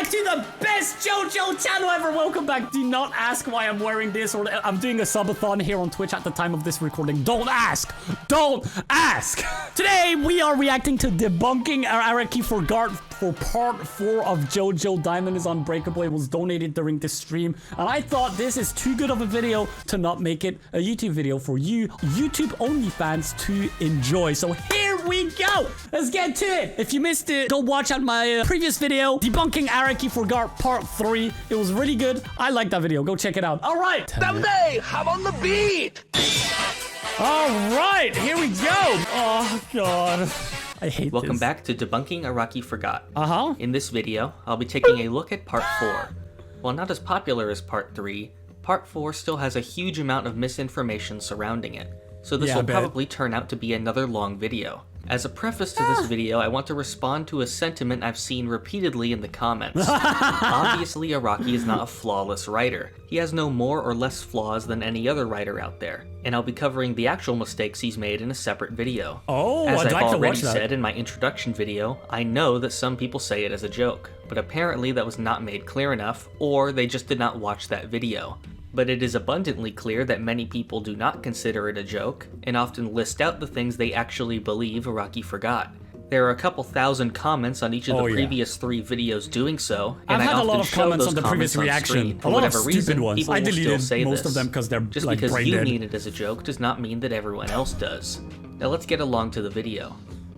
back to the best JoJo channel ever. Welcome back. Do not ask why I'm wearing this, or I'm doing a subathon here on Twitch at the time of this recording. Don't ask. Don't ask. Today, we are reacting to Debunking Araki for part 4 of JoJo Diamond is Unbreakable. It was donated during this stream, and I thought this is too good of a video to not make it a YouTube video for you YouTube only fans to enjoy. So here we go. Let's get to it. If you missed it, go watch out my previous video, Debunking Araki for part 3. It was really good. I like that video. Go check it out. All right. Someday, HamonBeat. All right, here we go. Oh God. I hate Welcome this. back to Debunking Araki Forgot. Uh-huh. In this video, I'll be taking a look at part 4. While not as popular as part 3, part 4 still has a huge amount of misinformation surrounding it, so this will probably turn out to be another long video. As a preface to this video, I want to respond to a sentiment I've seen repeatedly in the comments. Obviously, Araki is not a flawless writer. He has no more or less flaws than any other writer out there, and I'll be covering the actual mistakes he's made in a separate video. Oh, As I'd I've like to already watch that. said in my introduction video, I know that some people say it as a joke, but apparently that was not made clear enough, or they just did not watch that video. But it is abundantly clear that many people do not consider it a joke, and often list out the things they actually believe Araki forgot. There are a couple thousand comments on each of the previous 3 videos doing so, and I've had I a lot often of show comments those on the previous comments on reaction. screen. For A lot of whatever stupid reason, ones. people I will still deleted say most this. of them because they're Just like because brain you dead. mean it as a joke does not mean that everyone else does. Now let's get along to the video.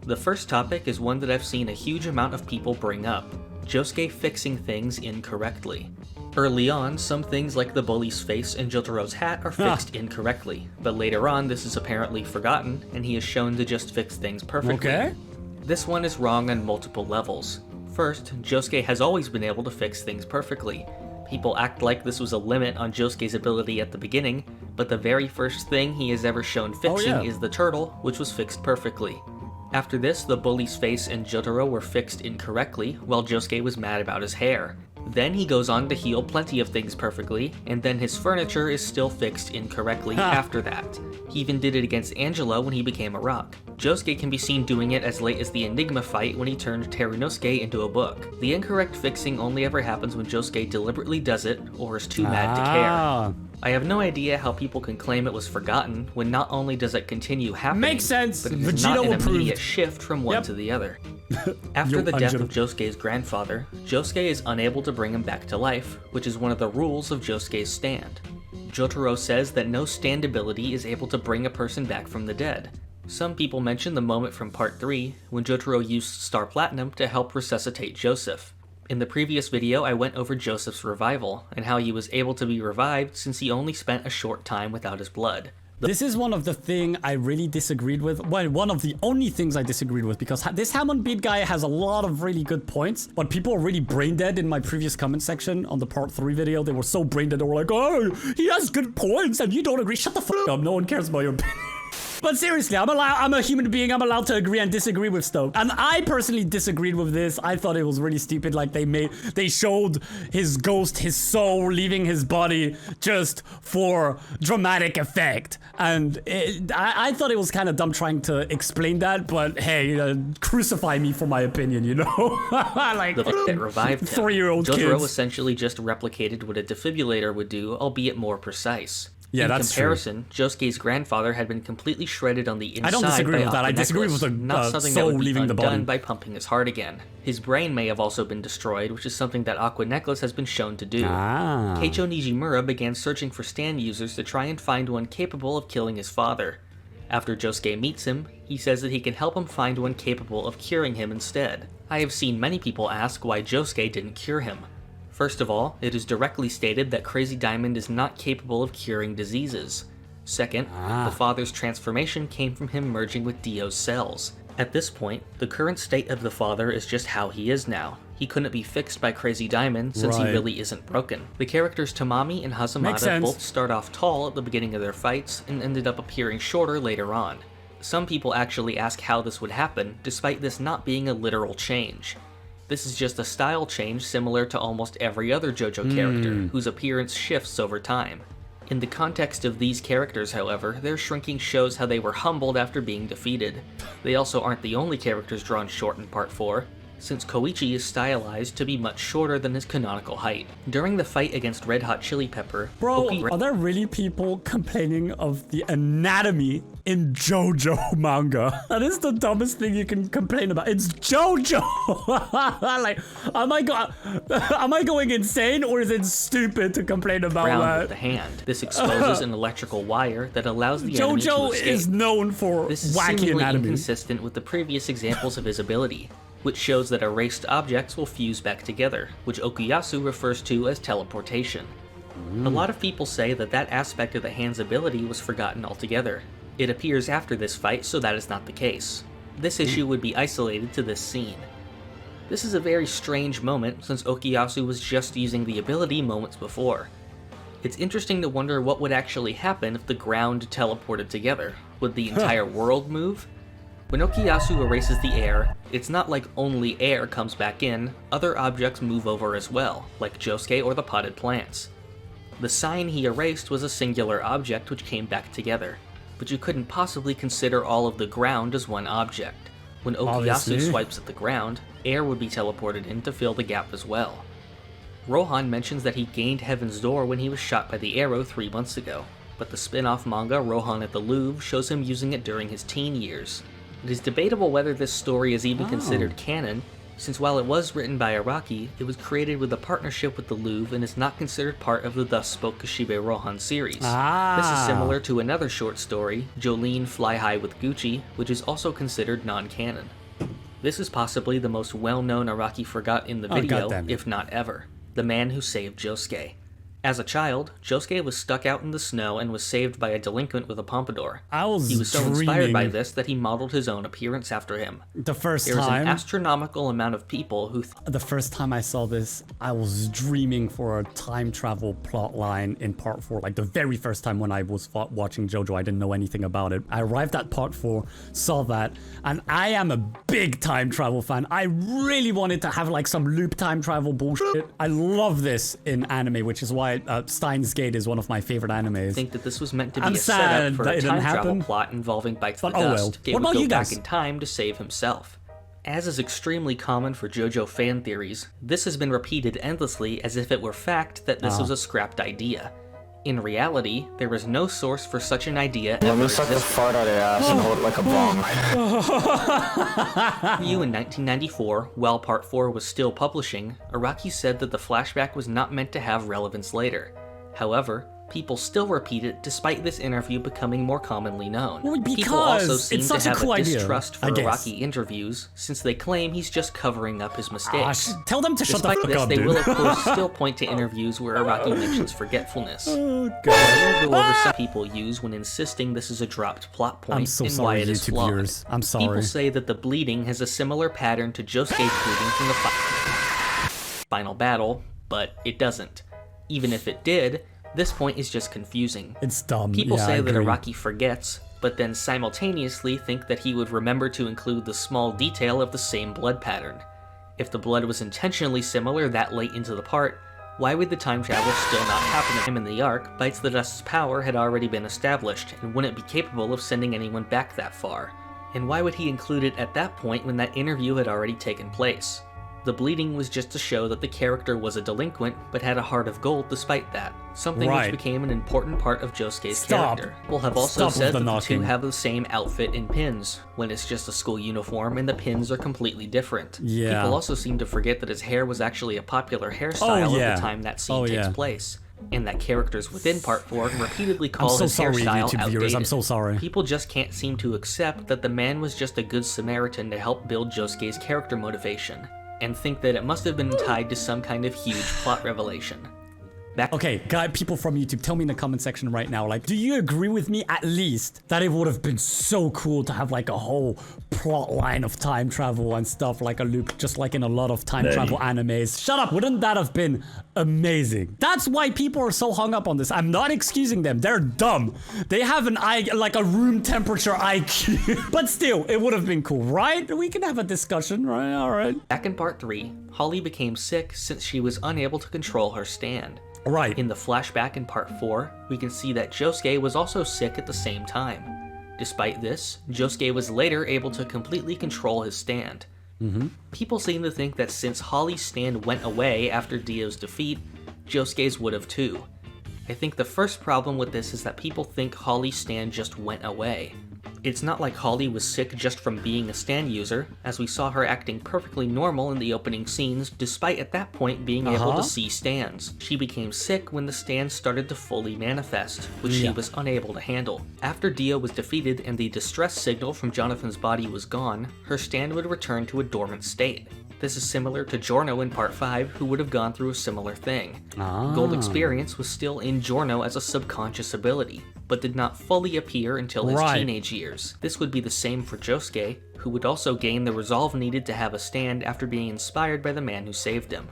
The first topic is one that I've seen a huge amount of people bring up: Josuke fixing things incorrectly. Early on, some things like the bully's face and Jotaro's hat are fixed incorrectly, but later on this is apparently forgotten, and he is shown to just fix things perfectly. Okay. This one is wrong on multiple levels. First, Josuke has always been able to fix things perfectly. People act like this was a limit on Josuke's ability at the beginning, but the very first thing he has ever shown fixing is the turtle, which was fixed perfectly. After this, the bully's face and Jotaro were fixed incorrectly, while Josuke was mad about his hair. Then he goes on to heal plenty of things perfectly, and then his furniture is still fixed incorrectly after that. He even did it against Angela when he became a rock. Josuke can be seen doing it as late as the Enigma fight when he turned Terunosuke into a book. The incorrect fixing only ever happens when Josuke deliberately does it, or is too mad to care. I have no idea how people can claim it was forgotten when not only does it continue happening, Makes sense. but it is Vegeto not an approved. immediate shift from one to the other. After the death of Josuke's grandfather, Josuke is unable to bring him back to life, which is one of the rules of Josuke's stand. Jotaro says that no stand ability is able to bring a person back from the dead. Some people mention the moment from part 3 when Jotaro used Star Platinum to help resuscitate Joseph. In the previous video, I went over Joseph's revival, and how he was able to be revived since he only spent a short time without his blood. This is one of the things I really disagreed with. Well, one of the only things I disagreed with, because this HamonBeat guy has a lot of really good points, but people are really brain dead in my previous comment section on the part 3 video. They were so brain dead, they were like, oh, he has good points and you don't agree. Shut the fuck up. No one cares about your opinion. But seriously, I'm a human being. I'm allowed to agree and disagree with Stoke. And I personally disagreed with this. I thought it was really stupid. Like they showed his ghost, his soul leaving his body just for dramatic effect. And I thought it was kind of dumb trying to explain that. But hey, crucify me for my opinion, you know? Like The that revived him. 3-year-old Jotaro kids. essentially just replicated what a defibrillator would do, albeit more precise. Yeah, in that's comparison, Josuke's grandfather had been completely shredded on the inside. I don't disagree by with that. I Aqua disagree Necklace, with the not something soul that would be leaving the undone body. by pumping his heart again. His brain may have also been destroyed, which is something that Aqua Necklace has been shown to do. Keicho Nijimura began searching for stand users to try and find one capable of killing his father. After Josuke meets him, he says that he can help him find one capable of curing him instead. I have seen many people ask why Josuke didn't cure him. First of all, it is directly stated that Crazy Diamond is not capable of curing diseases. Second, the father's transformation came from him merging with Dio's cells. At this point, the current state of the father is just how he is now. He couldn't be fixed by Crazy Diamond since he really isn't broken. The characters Tamami and Hazamada both start off tall at the beginning of their fights and ended up appearing shorter later on. Some people actually ask how this would happen, despite this not being a literal change. This is just a style change similar to almost every other JoJo character, whose appearance shifts over time. In the context of these characters, however, their shrinking shows how they were humbled after being defeated. They also aren't the only characters drawn short in Part 4. since Koichi is stylized to be much shorter than his canonical height. During the fight against Red Hot Chili Pepper, Bro, are there really people complaining of the anatomy in JoJo manga? That is the dumbest thing you can complain about. It's JoJo! Like, am I going insane, or is it stupid to complain about that? With the hand. This exposes an electrical wire that allows the enemy to JoJo escape. is known for This is wacky seemingly anatomy. inconsistent with the previous examples of his ability, which shows that erased objects will fuse back together, which Okuyasu refers to as teleportation. A lot of people say that that aspect of the hand's ability was forgotten altogether. It appears after this fight, so that is not the case. This issue would be isolated to this scene. This is a very strange moment, since Okuyasu was just using the ability moments before. It's interesting to wonder what would actually happen if the ground teleported together. Would the entire world move? When Okuyasu erases the air, it's not like only air comes back in, other objects move over as well, like Josuke or the potted plants. The sign he erased was a singular object which came back together, but you couldn't possibly consider all of the ground as one object. When Okuyasu Obviously. swipes at the ground, air would be teleported in to fill the gap as well. Rohan mentions that he gained Heaven's Door when he was shot by the arrow 3 months ago, but the spin-off manga Rohan at the Louvre shows him using it during his teen years. It is debatable whether this story is even considered canon, since while it was written by Araki, it was created with a partnership with the Louvre and is not considered part of the Thus Spoke Kishibe Rohan series. This is similar to another short story, Jolene Fly High with Gucci, which is also considered non-canon. This is possibly the most well-known Araki forgot in the video, if not ever. The man who saved Josuke. As a child, Josuke was stuck out in the snow and was saved by a delinquent with a pompadour. He was so inspired by this that he modeled his own appearance after him. The first There was time, an astronomical amount of people who the first time I saw this, I was dreaming for a time travel plot line in part 4. Like the very first time when I was watching JoJo, I didn't know anything about it. I arrived at part 4, saw that, and I am a big time travel fan. I really wanted to have like some loop time travel bullshit. I love this in anime, which is why Steins Gate is one of my favorite animes. I think that this was meant to be I'm a sad setup for that a it time didn't travel happen. plot involving Bites the But oh well. Dust. It What would about go you back guys? in time to save himself. As is extremely common for JoJo fan theories, this has been repeated endlessly as if it were fact that this was a scrapped idea. In reality, there is no source for such an idea ever Let me suck the fart out of your ass and hold it like a bomb. In 1994, while Part 4 was still publishing, Araki said that the flashback was not meant to have relevance later. However, people still repeat it despite this interview becoming more commonly known. Well, People also because seem it's to such a have cool a idea, distrust for I guess. Araki interviews, since they claim he's just covering up his mistakes. Tell them to shut the Despite fuck this, up, they dude. will of course still point to interviews where Araki mentions forgetfulness. Oh, I God. will go over some people use when insisting this is a dropped plot point I'm so and why sorry, it is YouTube flawed. viewers. I'm sorry. People say that the bleeding has a similar pattern to Josuke's bleeding from the final battle, but it doesn't. Even if it did, this point is just confusing. It's dumb. People yeah, say I that agree. Araki forgets, but then simultaneously think that he would remember to include the small detail of the same blood pattern. If the blood was intentionally similar that late into the part, why would the time travel still not happen to him in the arc? Bites the Dust's power had already been established, and wouldn't be capable of sending anyone back that far. And why would he include it at that point when that interview had already taken place? The bleeding was just to show that the character was a delinquent, but had a heart of gold despite that. Something Right. which became an important part of Josuke's Stop. character. People have also Stop said with that the the two knocking. have the same outfit and pins, when it's just a school uniform and the pins are completely different. Yeah. People also seem to forget that his hair was actually a popular hairstyle yeah. at the time that scene Oh, takes yeah. place. And that characters within Part 4 repeatedly I'm call so his sorry, hairstyle YouTube outdated. viewers. I'm so sorry. People just can't seem to accept that the man was just a good Samaritan to help build Josuke's character motivation, and think that it must have been tied to some kind of huge plot revelation. Okay, guys, people from YouTube, tell me in the comment section right now, like, do you agree with me at least that it would have been so cool to have like a whole plot line of time travel and stuff, like a loop, just like in a lot of time travel animes? Shut up! Wouldn't that have been amazing? That's why people are so hung up on this. I'm not excusing them. They're dumb. They have an like a room temperature IQ. But still, it would have been cool, right? We can have a discussion, right? All right. Back in Part 3, Holly became sick since she was unable to control her stand. Right. In the flashback in Part 4, we can see that Josuke was also sick at the same time. Despite this, Josuke was later able to completely control his stand. People seem to think that since Holly's stand went away after Dio's defeat, Josuke's would have too. I think the first problem with this is that people think Holly's stand just went away. It's not like Holly was sick just from being a stand user, as we saw her acting perfectly normal in the opening scenes despite at that point being able to see stands. She became sick when the stands started to fully manifest, which she was unable to handle. After Dio was defeated and the distress signal from Jonathan's body was gone, her stand would return to a dormant state. This is similar to Giorno in Part 5, who would have gone through a similar thing. Gold Experience was still in Giorno as a subconscious ability, but did not fully appear until his teenage years. This would be the same for Josuke, who would also gain the resolve needed to have a stand after being inspired by the man who saved him.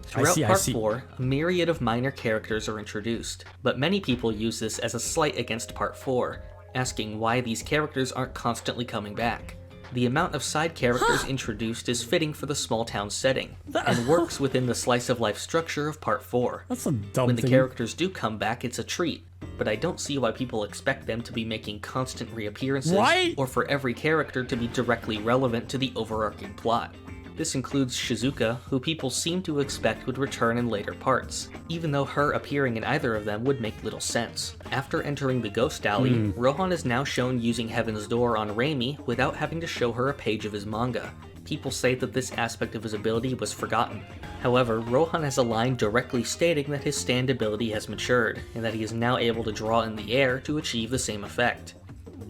Throughout Part 4, a myriad of minor characters are introduced, but many people use this as a slight against Part 4, asking why these characters aren't constantly coming back. The amount of side characters introduced is fitting for the small town setting, and works within the slice of life structure of Part 4. That's a dumb When thing. the characters do come back, it's a treat, but I don't see why people expect them to be making constant reappearances, or for every character to be directly relevant to the overarching plot. This includes Shizuka, who people seem to expect would return in later parts, even though her appearing in either of them would make little sense. After entering the Ghost Alley, Rohan is now shown using Heaven's Door on Reimi without having to show her a page of his manga. People say that this aspect of his ability was forgotten. However, Rohan has a line directly stating that his stand ability has matured, and that he is now able to draw in the air to achieve the same effect.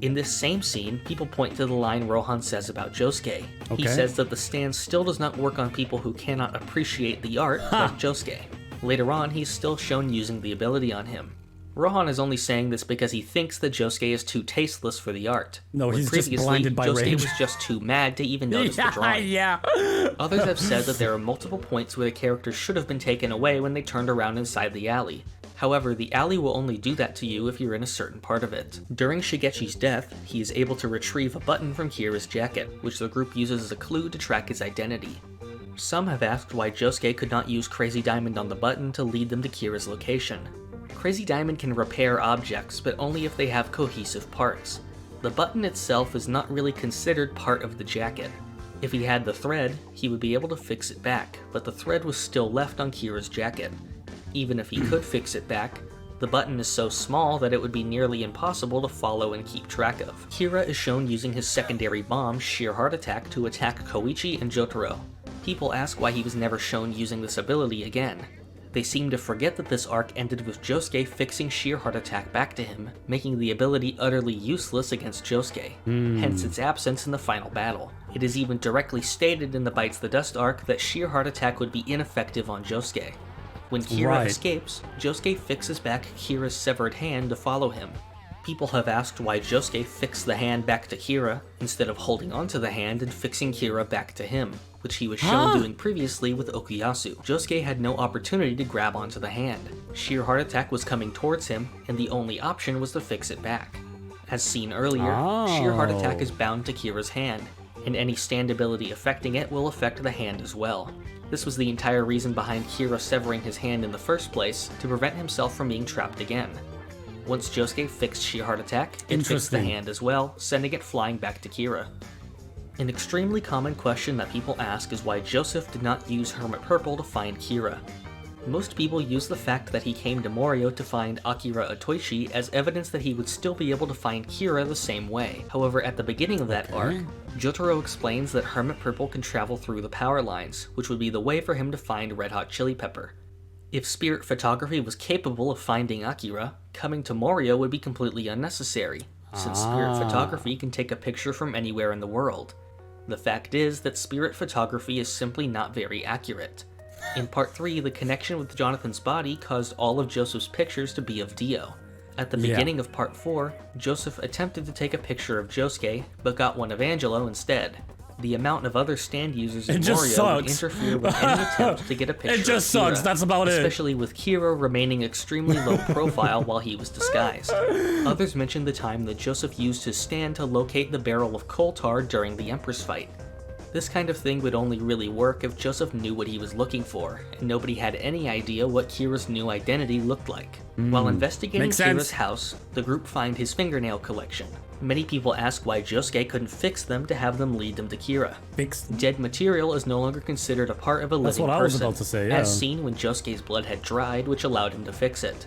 In this same scene, people point to the line Rohan says about Josuke. He says that the stand still does not work on people who cannot appreciate the art like Josuke. Later on, he's still shown using the ability on him. Rohan is only saying this because he thinks that Josuke is too tasteless for the art. No, when he's just blinded by Josuke rage. was just too mad to even notice the drawing. Others have said that there are multiple points where the characters should have been taken away when they turned around inside the alley. However, the alley will only do that to you if you're in a certain part of it. During Shigechi's death, he is able to retrieve a button from Kira's jacket, which the group uses as a clue to track his identity. Some have asked why Josuke could not use Crazy Diamond on the button to lead them to Kira's location. Crazy Diamond can repair objects, but only if they have cohesive parts. The button itself is not really considered part of the jacket. If he had the thread, he would be able to fix it back, but the thread was still left on Kira's jacket. Even if he could fix it back, the button is so small that it would be nearly impossible to follow and keep track of. Kira is shown using his secondary bomb, Sheer Heart Attack, to attack Koichi and Jotaro. People ask why he was never shown using this ability again. They seem to forget that this arc ended with Josuke fixing Sheer Heart Attack back to him, making the ability utterly useless against Josuke, hence its absence in the final battle. It is even directly stated in the Bites the Dust arc that Sheer Heart Attack would be ineffective on Josuke. When Kira escapes, Josuke fixes back Kira's severed hand to follow him. People have asked why Josuke fixed the hand back to Kira, instead of holding onto the hand and fixing Kira back to him, which he was shown doing previously with Okuyasu. Josuke had no opportunity to grab onto the hand. Sheer Heart Attack was coming towards him, and the only option was to fix it back. As seen earlier, Sheer Heart Attack is bound to Kira's hand, and any stand ability affecting it will affect the hand as well. This was the entire reason behind Kira severing his hand in the first place, to prevent himself from being trapped again. Once Josuke fixed Sheer Heart Attack, it fixed the hand as well, sending it flying back to Kira. An extremely common question that people ask is why Joseph did not use Hermit Purple to find Kira. Most people use the fact that he came to Morio to find Akira Otoishi as evidence that he would still be able to find Kira the same way. However, at the beginning of that arc, Jotaro explains that Hermit Purple can travel through the power lines, which would be the way for him to find Red Hot Chili Pepper. If Spirit Photography was capable of finding Akira, coming to Morio would be completely unnecessary, since Spirit Photography can take a picture from anywhere in the world. The fact is that Spirit Photography is simply not very accurate. In Part 3, the connection with Jonathan's body caused all of Joseph's pictures to be of Dio. At the beginning of Part 4, Joseph attempted to take a picture of Josuke, but got one of Angelo instead. The amount of other stand users in Morio would interfere with any attempt to get a picture of Kira, just sucks, that's about it. Especially with Kira remaining extremely low profile while he was disguised. Others mentioned the time that Joseph used his stand to locate the barrel of coal tar during the Empress fight. This kind of thing would only really work if Joseph knew what he was looking for, and nobody had any idea what Kira's new identity looked like. While investigating Kira's house, the group find his fingernail collection. Many people ask why Josuke couldn't fix them to have them lead them to Kira. Fixed. Dead material is no longer considered a part of a living person. That's what I was about to say, yeah. As seen when Josuke's blood had dried, which allowed him to fix it.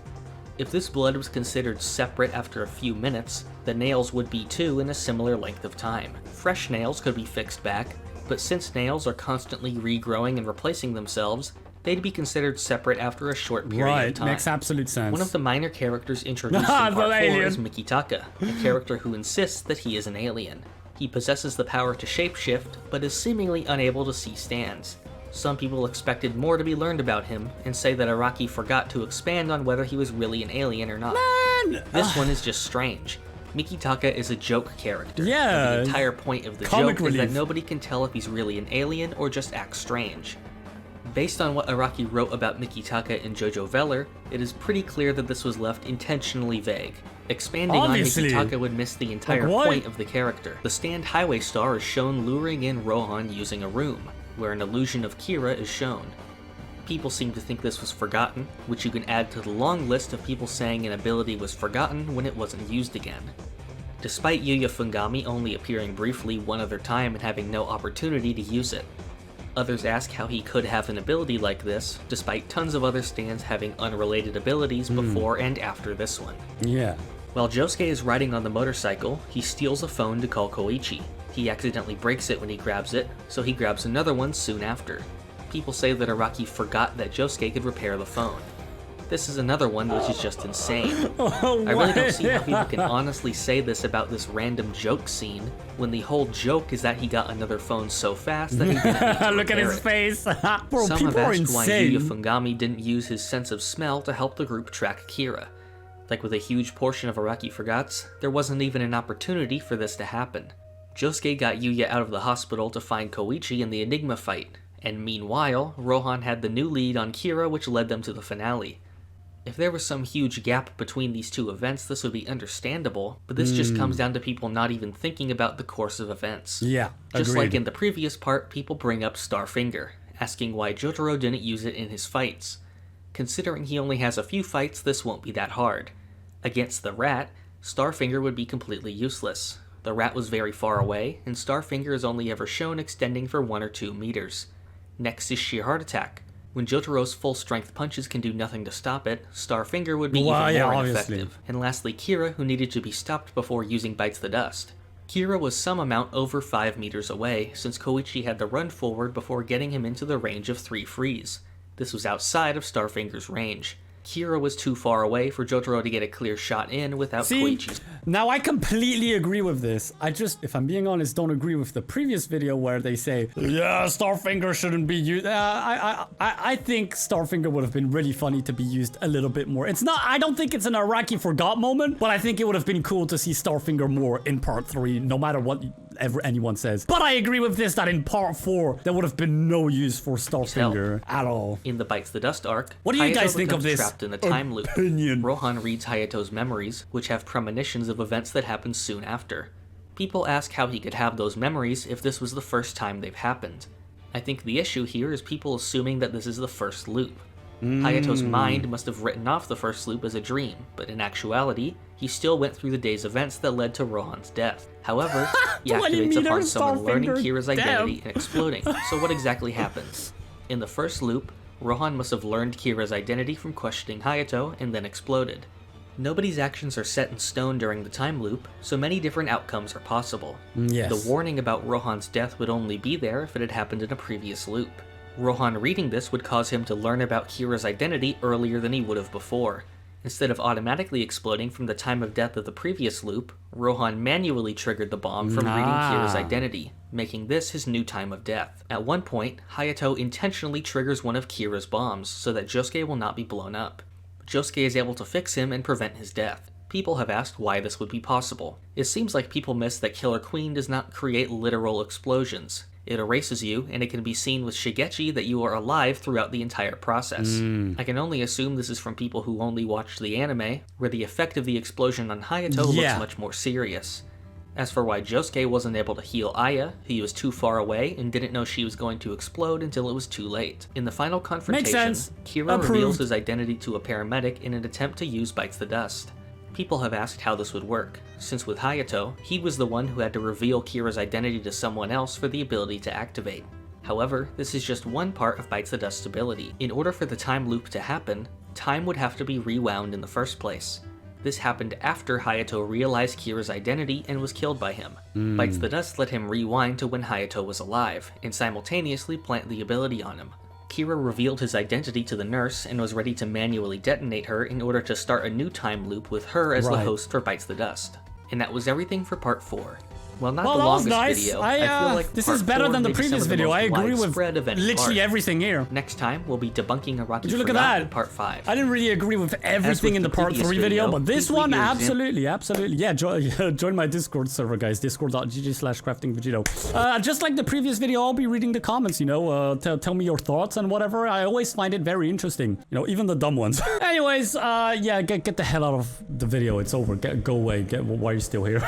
If this blood was considered separate after a few minutes, the nails would be too in a similar length of time. Fresh nails could be fixed back, but since nails are constantly regrowing and replacing themselves, they'd be considered separate after a short period of time. Right, makes absolute sense. One of the minor characters introduced in Part 4 is Mikitaka, a character who insists that he is an alien. He possesses the power to shapeshift, but is seemingly unable to see stands. Some people expected more to be learned about him, and say that Araki forgot to expand on whether he was really an alien or not. Man! This one is just strange. Mikitaka is a joke character. Yeah. And the entire point of the joke is that nobody can tell if he's really an alien or just acts strange. Based on what Araki wrote about Mikitaka in Jojo Veller, it is pretty clear that this was left intentionally vague. Expanding Obviously. on Mikitaka would miss the entire point of the character. The stand highway star is shown luring in Rohan using a room, where an illusion of Kira is shown. People seem to think this was forgotten, which you can add to the long list of people saying an ability was forgotten when it wasn't used again. Despite Yuya Fungami only appearing briefly one other time and having no opportunity to use it. Others ask how he could have an ability like this, despite tons of other stands having unrelated abilities before and after this one. Yeah. While Josuke is riding on the motorcycle, he steals a phone to call Koichi. He accidentally breaks it when he grabs it, so he grabs another one soon after. People say that Araki forgot that Josuke could repair the phone. This is another one which is just insane. I really don't see how people can honestly say this about this random joke scene, when the whole joke is that he got another phone so fast that he didn't need to Look at his it. face. Bro, Some people have are asked why insane. Yuya Fungami didn't use his sense of smell to help the group track Kira. Like with a huge portion of Araki Forgots, there wasn't even an opportunity for this to happen. Josuke got Yuya out of the hospital to find Koichi in the Enigma fight, and meanwhile, Rohan had the new lead on Kira, which led them to the finale. If there was some huge gap between these two events, this would be understandable, but this just comes down to people not even thinking about the course of events. Yeah, Just agreed. like in the previous part, people bring up Starfinger, asking why Jotaro didn't use it in his fights. Considering he only has a few fights, this won't be that hard. Against the rat, Starfinger would be completely useless. The rat was very far away, and Starfinger is only ever shown extending for 1 or 2 meters. Next is Sheer Heart Attack. When Jotaro's full-strength punches can do nothing to stop it, Starfinger would be even more ineffective. And lastly, Kira, who needed to be stopped before using Bites the Dust. Kira was some amount over 5 meters away, since Koichi had to run forward before getting him into the range of 3 frees. This was outside of Starfinger's range. Kira was too far away for Jotaro to get a clear shot in without Koichi's. Now I completely agree with this. I just, if I'm being honest, don't agree with the previous video where they say, yeah, Starfinger shouldn't be used. I think Starfinger would have been really funny to be used a little bit more. It's not, I don't think it's an Araki forgot moment, but I think it would have been cool to see Starfinger more in part 3, no matter what anyone says. But I agree with this, that in part 4, there would have been no use for Starfinger at all. In the Bites the Dust arc, what do you Hayato guys think of becomes this trapped in a time loop. opinion? Rohan reads Hayato's memories, which have premonitions of events that happened soon after. People ask how he could have those memories if this was the first time they've happened. I think the issue here is people assuming that this is the first loop. Hayato's mind must have written off the first loop as a dream, but in actuality, he still went through the day's events that led to Rohan's death. However, he activates upon someone learning Kira's identity and exploding. So what exactly happens? In the first loop, Rohan must have learned Kira's identity from questioning Hayato and then exploded. Nobody's actions are set in stone during the time loop, so many different outcomes are possible. Yes. The warning about Rohan's death would only be there if it had happened in a previous loop. Rohan reading this would cause him to learn about Kira's identity earlier than he would have before. Instead of automatically exploding from the time of death of the previous loop, Rohan manually triggered the bomb from reading Kira's identity, making this his new time of death. At one point, Hayato intentionally triggers one of Kira's bombs so that Josuke will not be blown up. Josuke is able to fix him and prevent his death. People have asked why this would be possible. It seems like people miss that Killer Queen does not create literal explosions. It erases you, and it can be seen with Shigechi that you are alive throughout the entire process. I can only assume this is from people who only watched the anime, where the effect of the explosion on Hayato looks much more serious. As for why Josuke wasn't able to heal Aya, he was too far away and didn't know she was going to explode until it was too late. In the final confrontation, Kira reveals his identity to a paramedic in an attempt to use Bites the Dust. People have asked how this would work, since with Hayato, he was the one who had to reveal Kira's identity to someone else for the ability to activate. However, this is just one part of Bites the Dust's ability. In order for the time loop to happen, time would have to be rewound in the first place. This happened after Hayato realized Kira's identity and was killed by him. Bites the Dust let him rewind to when Hayato was alive, and simultaneously plant the ability on him. Kira revealed his identity to the nurse and was ready to manually detonate her in order to start a new time loop with her as the host for Bites the Dust. And that was everything for part 4. Well, not the longest video. I feel like this is better than the previous video. I agree with literally everything here. Next time, we'll be debunking Araki. Would you look at that? Part 5. I didn't really agree with everything in the part 3 video, but this one, absolutely. Yeah, join my Discord server, guys. Discord.gg/craftingvegeto. Just like the previous video, I'll be reading the comments, you know, tell me your thoughts and whatever. I always find it very interesting, you know, even the dumb ones. Anyways, yeah, get the hell out of the video. It's over. Go away. Why are you still here?